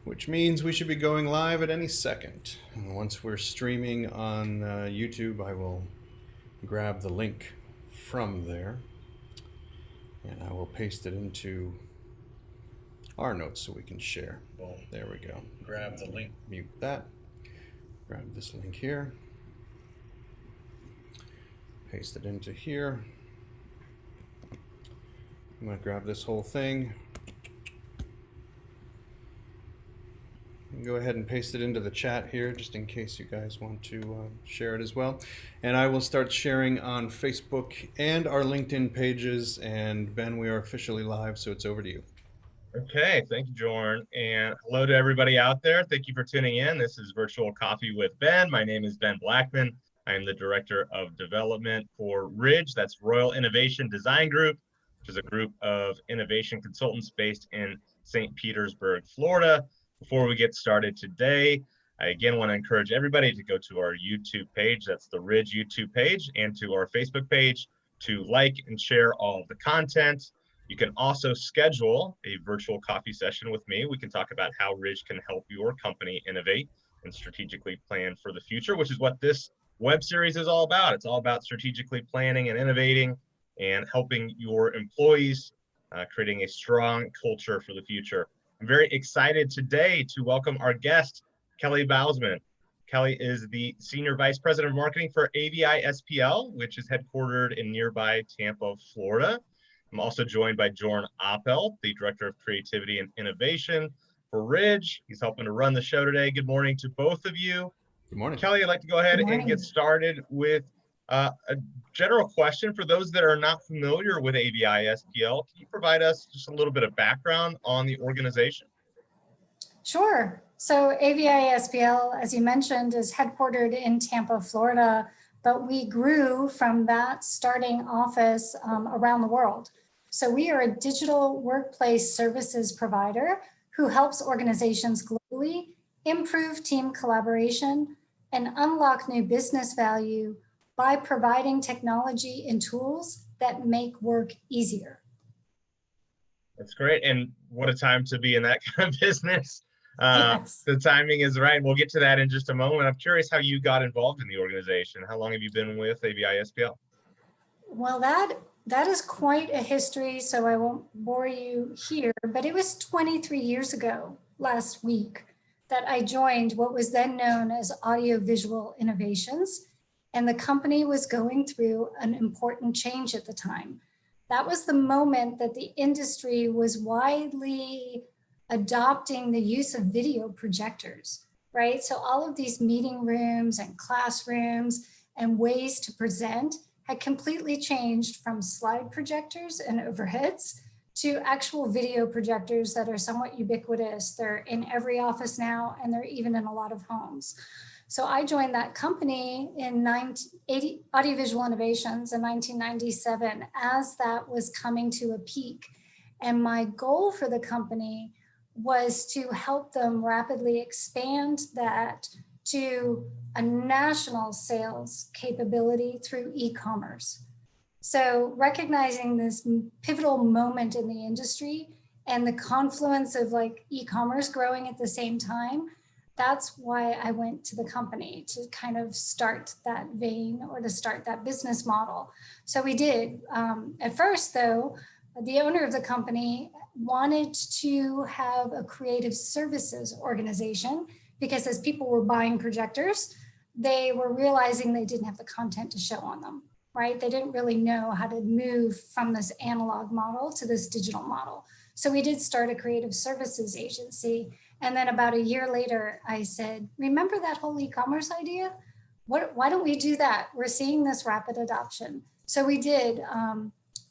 which means we should be going live at any second. And once we're streaming on YouTube, I will grab the link from there and I will paste it into our notes so we can share. Well, there we go. Grab the link. Mute that. Grab this link here. Paste it into here. I'm going to grab this whole thing. Go ahead and paste it into the chat here just in case you guys want to share it as well. And I will start sharing on Facebook and our LinkedIn pages. And Ben, we are officially live, so it's over to you. Okay, thank you, Jorn. And hello to everybody out there. Thank you for tuning in. This is Virtual Coffee with Ben. My name is Ben Blackman. I am the Director of Development for RIDGE. That's Royal Innovation Design Group, which is a group of innovation consultants based in St. Petersburg, Florida. Before we get started today, I again want to encourage everybody to go to our YouTube page. That's the RIDGE YouTube page, and to our Facebook page to like and share all of the content. You can also schedule a virtual coffee session with me. We can talk about how RIDGE can help your company innovate and strategically plan for the future, which is what this web series is all about. It's all about strategically planning and innovating and helping your employees, creating a strong culture for the future. I'm very excited today to welcome our guest, Kelly Bousman. Kelly is the Senior Vice President of Marketing for AVI-SPL, which is headquartered in nearby Tampa, Florida. I'm also joined by Jorn Appel, the Director of Creativity and Innovation for RIDGE. He's helping to run the show today. Good morning to both of you. Good morning. Kelly, I'd like to go ahead and get started with a general question. For those that are not familiar with AVI-SPL, can you provide us just a little bit of background on the organization? Sure. So AVI-SPL, as you mentioned, is headquartered in Tampa, Florida, but we grew from that starting office around the world. So we are a digital workplace services provider who helps organizations globally improve team collaboration and unlock new business value by providing technology and tools that make work easier. That's great. And what a time to be in that kind of business. Yes. The timing is right. We'll get to that in just a moment. I'm curious how you got involved in the organization. How long have you been with AVI-SPL? Well, that is quite a history, so I won't bore you here, but it was 23 years ago last week that I joined what was then known as Audiovisual Innovations, and the company was going through an important change at the time. That was the moment that the industry was widely adopting the use of video projectors, right? So all of these meeting rooms and classrooms and ways to present had completely changed from slide projectors and overheads to actual video projectors that are somewhat ubiquitous. They're in every office now, and they're even in a lot of homes. So I joined that company in Audiovisual Innovations in 1997 as that was coming to a peak. And my goal for the company was to help them rapidly expand that to a national sales capability through e-commerce. So recognizing this pivotal moment in the industry and the confluence of like e-commerce growing at the same time, that's why I went to the company, to kind of start that vein or to start that business model. So we did. At first though, the owner of the company wanted to have a creative services organization because as people were buying projectors, they were realizing they didn't have the content to show on them, right? They didn't really know how to move from this analog model to this digital model. So we did start a creative services agency. And then about a year later, I said, remember that whole e-commerce idea? Why don't we do that? We're seeing this rapid adoption. So we did.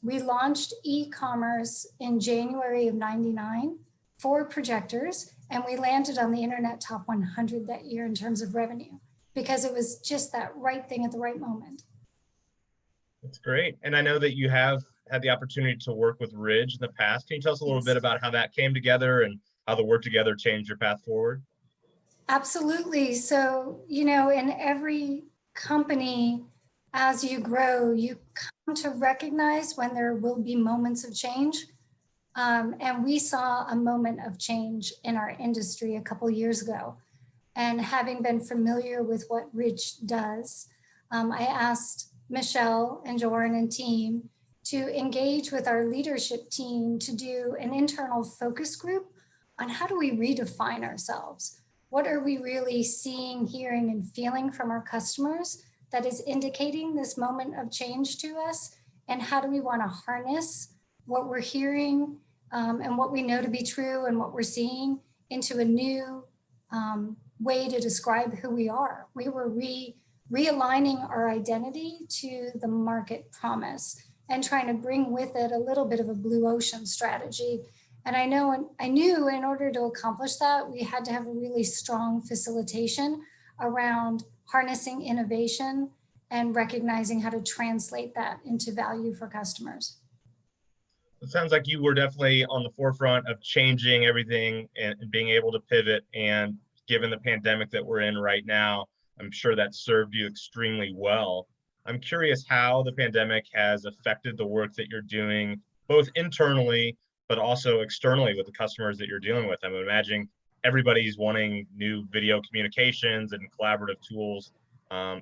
We launched e-commerce in January of '99 for projectors, and we landed on the Internet Top 100 that year in terms of revenue, because it was just that right thing at the right moment. That's great. And I know that you have had the opportunity to work with RIDGE in the past. Can you tell us a little bit about how that came together and how the work together changed your path forward? Absolutely. So, you know, in every company, as you grow, you come to recognize when there will be moments of change. And we saw a moment of change in our industry a couple years ago. And having been familiar with what Ridge does, I asked Michelle and Joran and team to engage with our leadership team to do an internal focus group on how do we redefine ourselves? What are we really seeing, hearing, and feeling from our customers that is indicating this moment of change to us? And how do we want to harness what we're hearing and what we know to be true and what we're seeing into a new way to describe who we are? We were realigning our identity to the market promise and trying to bring with it a little bit of a blue ocean strategy. And I knew in order to accomplish that, we had to have a really strong facilitation around harnessing innovation and recognizing how to translate that into value for customers. It sounds like you were definitely on the forefront of changing everything and being able to pivot. And given the pandemic that we're in right now, I'm sure that served you extremely well. I'm curious how the pandemic has affected the work that you're doing, both internally, but also externally with the customers that you're dealing with. I'm imagining everybody's wanting new video communications and collaborative tools. How's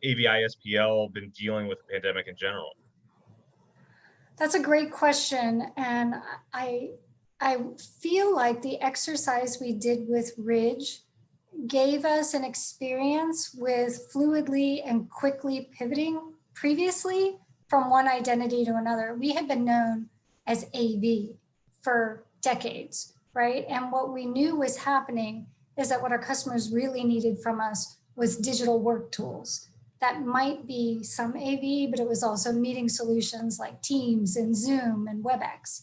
AVI-SPL been dealing with the pandemic in general? That's a great question. And I feel like the exercise we did with Ridge gave us an experience with fluidly and quickly pivoting previously from one identity to another. We had been known as AV for decades, right? And what we knew was happening is that what our customers really needed from us was digital work tools. That might be some AV, but it was also meeting solutions like Teams and Zoom and WebEx.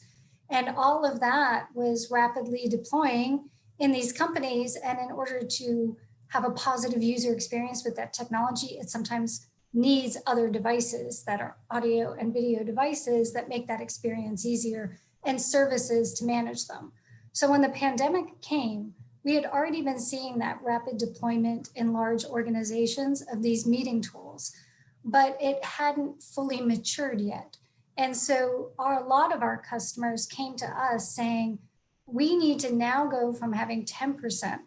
And all of that was rapidly deploying in these companies. And in order to have a positive user experience with that technology, it sometimes needs other devices that are audio and video devices that make that experience easier and services to manage them. So when the pandemic came, we had already been seeing that rapid deployment in large organizations of these meeting tools, but it hadn't fully matured yet. And so a lot of our customers came to us saying, we need to now go from having 10%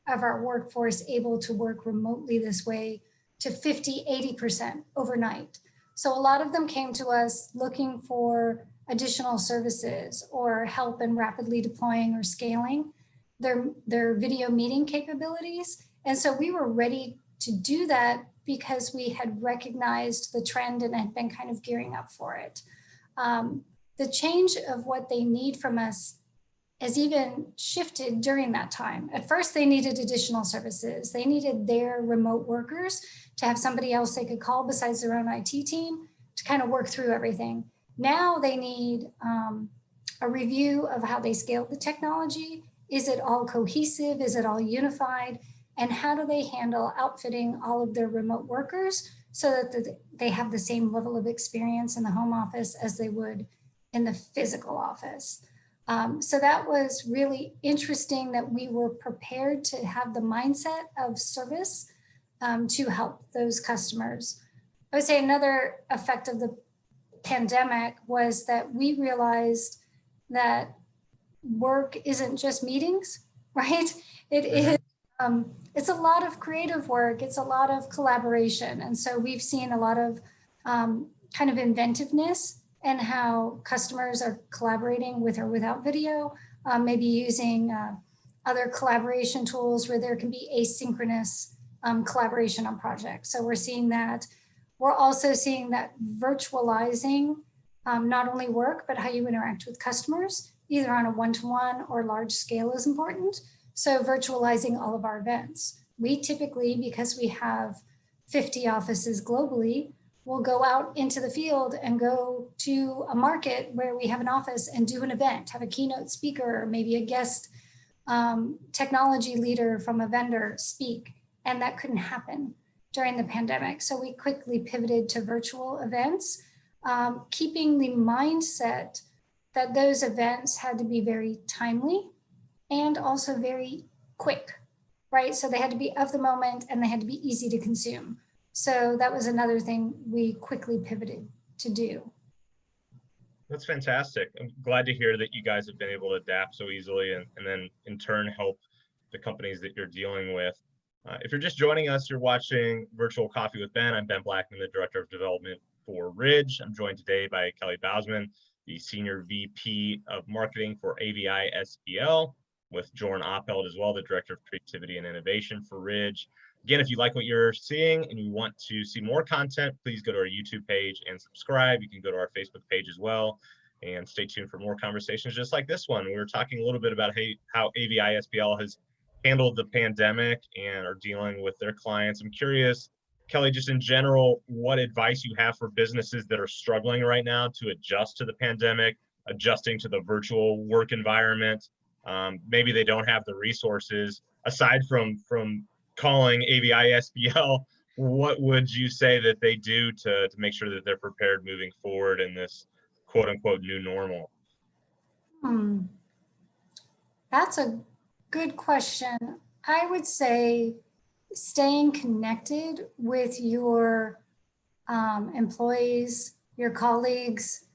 of our workforce able to work remotely this way to 50, 80% overnight. So a lot of them came to us looking for additional services or help in rapidly deploying or scaling their video meeting capabilities. And so we were ready to do that because we had recognized the trend and had been kind of gearing up for it. The change of what they need from us has even shifted during that time. At first, they needed additional services. They needed their remote workers to have somebody else they could call besides their own IT team to kind of work through everything. Now they need a review of how they scaled the technology. Is it all cohesive? Is it all unified? And how do they handle outfitting all of their remote workers so that they have the same level of experience in the home office as they would in the physical office? So that was really interesting that we were prepared to have the mindset of service to help those customers. I would say another effect of the pandemic was that we realized that work isn't just meetings, right? It is, it's a lot of creative work. It's a lot of collaboration. And so we've seen a lot of kind of inventiveness and how customers are collaborating with or without video, maybe using other collaboration tools where there can be asynchronous collaboration on projects. So we're seeing that. We're also seeing that virtualizing not only work, but how you interact with customers, either on a one-to-one or large scale is important. So virtualizing all of our events. We typically, because we have 50 offices globally, we'll go out into the field and go to a market where we have an office and do an event, have a keynote speaker, or maybe a guest technology leader from a vendor speak. And that couldn't happen during the pandemic. So we quickly pivoted to virtual events, keeping the mindset that those events had to be very timely and also very quick, right? So they had to be of the moment and they had to be easy to consume. So that was another thing we quickly pivoted to do. That's fantastic. I'm glad to hear that you guys have been able to adapt so easily and then in turn help the companies that you're dealing with. If you're just joining us, you're watching Virtual Coffee with Ben. I'm Ben Blackman, the Director of Development for Ridge. I'm joined today by Kelly Bousman, the Senior VP of Marketing for AVI-SPL, with Jorn Oppeld as well, the Director of Creativity and Innovation for Ridge. Again, if you like what you're seeing and you want to see more content, please go to our YouTube page and subscribe. You can go to our Facebook page as well and stay tuned for more conversations just like this one. We were talking a little bit about how AVI-SPL has handled the pandemic and are dealing with their clients. I'm curious, Kelly, just in general, what advice you have for businesses that are struggling right now to adjust to the pandemic, adjusting to the virtual work environment. Maybe they don't have the resources aside from calling AVI-SPL. What would you say that they do to make sure that they're prepared moving forward in this quote unquote new normal? That's a good question. I would say staying connected with your employees, your colleagues,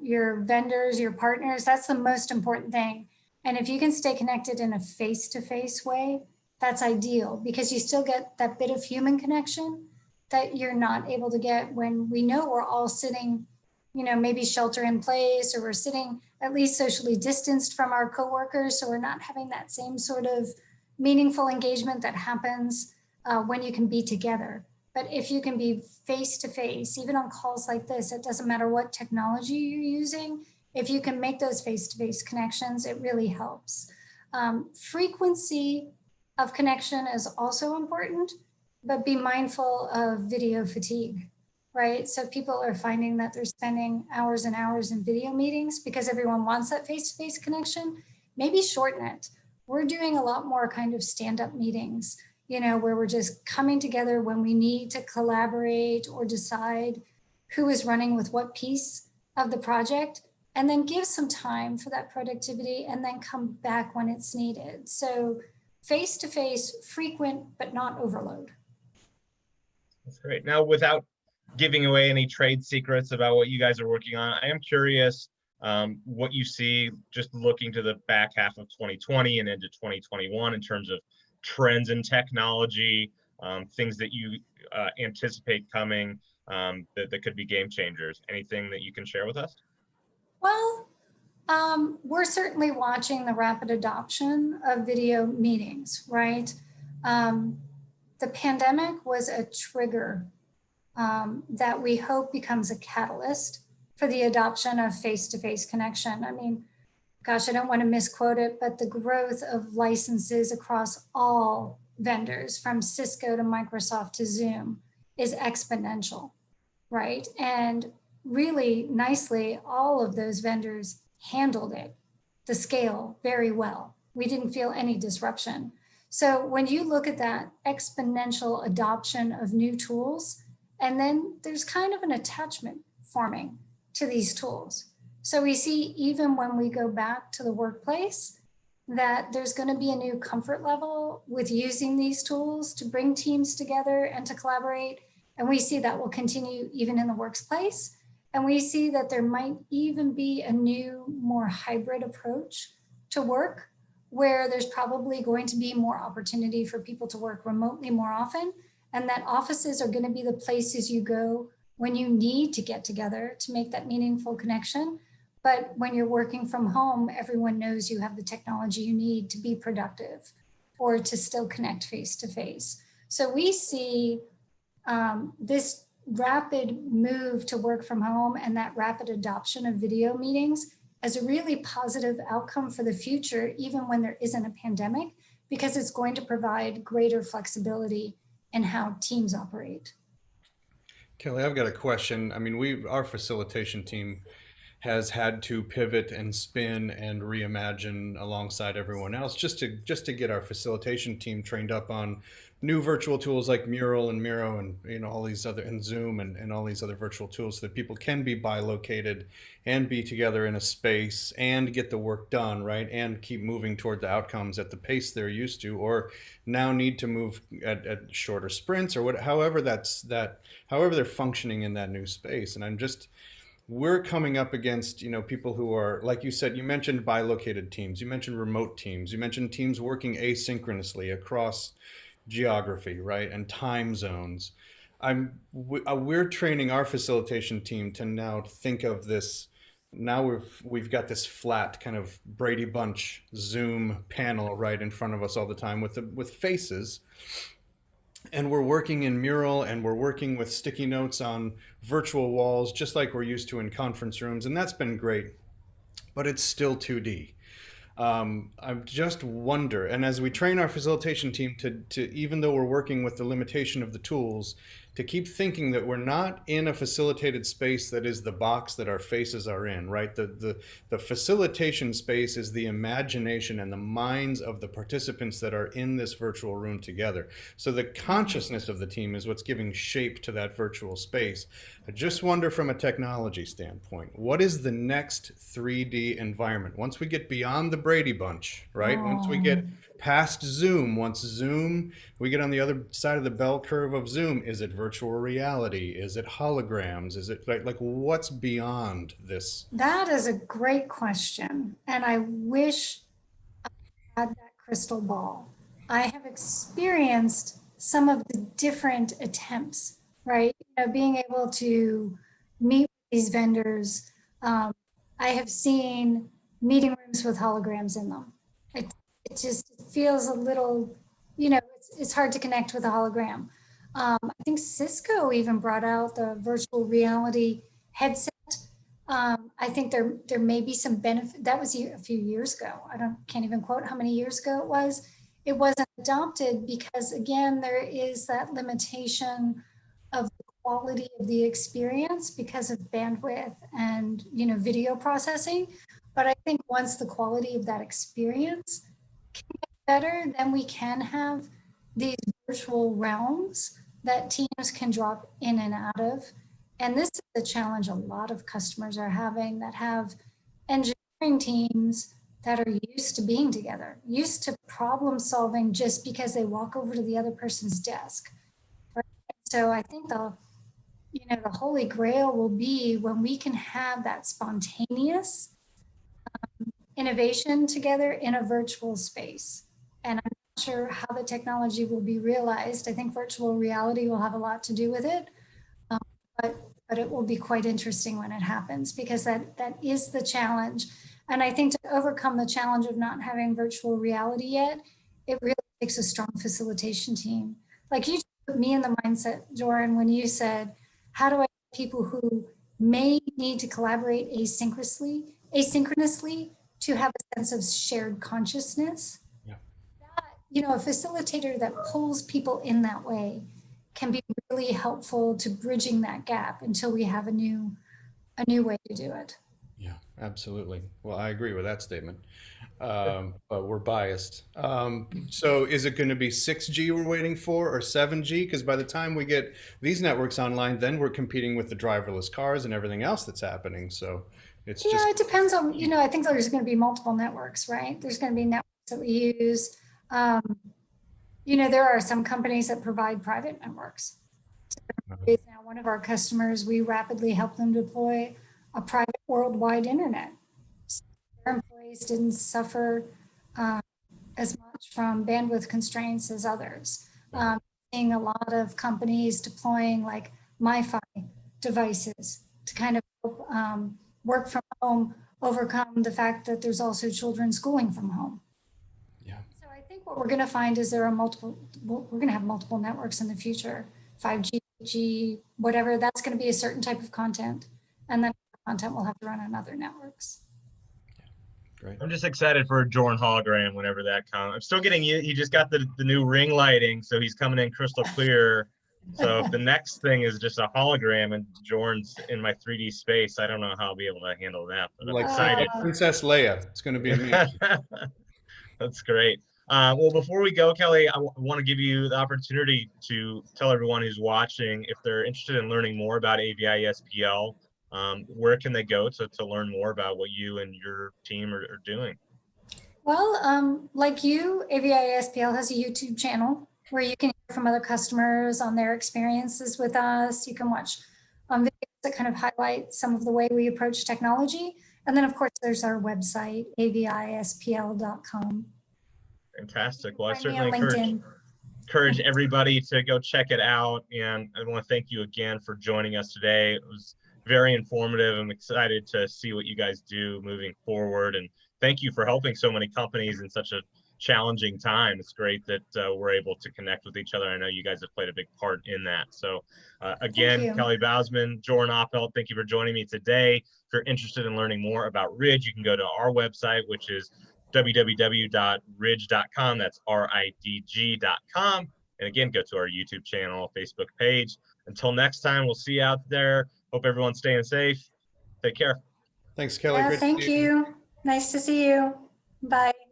your vendors, your partners, that's the most important thing. And if you can stay connected in a face-to-face way, that's ideal because you still get that bit of human connection that you're not able to get when we know we're all sitting, maybe shelter in place, or we're sitting at least socially distanced from our coworkers. So we're not having that same sort of meaningful engagement that happens when you can be together. But if you can be face to face, even on calls like this, it doesn't matter what technology you're using. If you can make those face to face connections, it really helps. Frequency of connection is also important, but be mindful of video fatigue, right? So people are finding that they're spending hours and hours in video meetings because everyone wants that face-to-face connection. Maybe shorten it. We're doing a lot more kind of stand-up meetings, where we're just coming together when we need to collaborate or decide who is running with what piece of the project, and then give some time for that productivity and then come back when it's needed. So face-to-face, frequent, but not overload. That's great. Now, without giving away any trade secrets about what you guys are working on, I am curious what you see just looking to the back half of 2020 and into 2021 in terms of trends in technology, things that you anticipate coming that could be game changers. Anything that you can share with us? Well, we're certainly watching the rapid adoption of video meetings, right? The pandemic was a trigger that we hope becomes a catalyst for the adoption of face-to-face connection. I mean, gosh, I don't want to misquote it, but the growth of licenses across all vendors from Cisco to Microsoft to Zoom is exponential, right? And really nicely, all of those vendors handled it, the scale, very well. We didn't feel any disruption. So when you look at that exponential adoption of new tools, and then there's kind of an attachment forming to these tools. So we see even when we go back to the workplace, that there's going to be a new comfort level with using these tools to bring teams together and to collaborate. And we see that will continue even in the workplace. And we see that there might even be a new, more hybrid approach to work, where there's probably going to be more opportunity for people to work remotely more often, and that offices are going to be the places you go when you need to get together to make that meaningful connection. But when you're working from home, everyone knows you have the technology you need to be productive or to still connect face to face. So we see this rapid move to work from home and that rapid adoption of video meetings as a really positive outcome for the future, even when there isn't a pandemic, because it's going to provide greater flexibility in how teams operate. Kelly, I've got a question. I mean, our facilitation team has had to pivot and spin and reimagine alongside everyone else just to get our facilitation team trained up on new virtual tools like Mural and Miro and all these other, and Zoom and all these other virtual tools so that people can be bilocated and be together in a space and get the work done, right? And keep moving toward the outcomes at the pace they're used to, or now need to move at shorter sprints or however they're functioning in that new space. And we're coming up against, people who are, like you said, you mentioned bilocated teams, you mentioned remote teams, you mentioned teams working asynchronously across geography, right, and time zones. We're training our facilitation team to now think of this. Now we've got this flat kind of Brady Bunch Zoom panel right in front of us all the time with faces, and we're working in Mural, and we're working with sticky notes on virtual walls, just like we're used to in conference rooms, and that's been great, but it's still 2D. I just wonder, and as we train our facilitation team to even though we're working with the limitation of the tools, to keep thinking that we're not in a facilitated space that is the box that our faces are in, right? The facilitation space is the imagination and the minds of the participants that are in this virtual room together. So the consciousness of the team is what's giving shape to that virtual space. I just wonder from a technology standpoint, what is the next 3D environment? Once we get beyond the Brady Bunch, right? Once we get past Zoom, we get on the other side of the bell curve of Zoom, is it virtual reality? Is it holograms? Is it like what's beyond this? That is a great question. And I wish I had that crystal ball. I have experienced some of the different attempts, right? Being able to meet with these vendors. I have seen meeting rooms with holograms in them. It just feels a little, it's hard to connect with a hologram. I think Cisco even brought out the virtual reality headset. I think there may be some benefit. That was a few years ago. Can't even quote how many years ago it was. It wasn't adopted because, again, there is that limitation of the quality of the experience because of bandwidth and video processing. But I think once the quality of that experience can get better, then we can have these virtual realms that teams can drop in and out of. And this is the challenge a lot of customers are having that have engineering teams that are used to being together, used to problem solving just because they walk over to the other person's desk. Right? So I think the holy grail will be when we can have that spontaneous innovation together in a virtual space. And I'm not sure how the technology will be realized. I think virtual reality will have a lot to do with it. But it will be quite interesting when it happens, because that is the challenge. And I think to overcome the challenge of not having virtual reality yet, it really takes a strong facilitation team. Like you put me in the mindset, Joran, when you said, how do I get people who may need to collaborate asynchronously to have a sense of shared consciousness? Yeah. That, a facilitator that pulls people in that way can be really helpful to bridging that gap until we have a new way to do it. Yeah, absolutely. Well, I agree with that statement, but we're biased. So is it going to be 6G we're waiting for, or 7G? Because by the time we get these networks online, then we're competing with the driverless cars and everything else that's happening. So it's it depends on, I think there's going to be multiple networks, right? There's going to be networks that we use. There are some companies that provide private networks. Now, one of our customers, we rapidly helped them deploy a private worldwide internet. So their employees didn't suffer as much from bandwidth constraints as others. Seeing a lot of companies deploying like MiFi devices to kind of help work from home, overcome the fact that there's also children schooling from home. I think what we're going to find is we're going to have multiple networks in the future, 5G, 8G, whatever. That's going to be a certain type of content. And then content will have to run on other networks. Great. I'm just excited for a Jorn hologram whenever that comes. I'm still getting he just got the new ring lighting, so he's coming in crystal clear. So if the next thing is just a hologram and Jorn's in my 3D space, I don't know how I'll be able to handle that, but I'm excited. Princess Leia. It's going to be amazing. That's great. Well, before we go, Kelly, I want to give you the opportunity to tell everyone who's watching, if they're interested in learning more about AVI-SPL, where can they go to learn more about what you and your team are doing? Well, like you, AVI-SPL has a YouTube channel where you can hear from other customers on their experiences with us. You can watch videos that kind of highlight some of the way we approach technology. And then, of course, there's our website, AVISPL.com. Fantastic. Well, I Find me on certainly encourage everybody to go check it out. And I want to thank you again for joining us today. It was very informative. I'm excited to see what you guys do moving forward. And thank you for helping so many companies in such a challenging time. It's great that we're able to connect with each other. I know you guys have played a big part in that. So again, Kelly Bousman, Jorn Oppelt, thank you for joining me today. If you're interested in learning more about Ridge, you can go to our website, which is www.ridge.com. That's RIDG.com. And again, go to our YouTube channel, Facebook page. Until next time, we'll see you out there. Hope everyone's staying safe. Take care. Thanks, Kelly. Thank you. Nice to see you. Bye.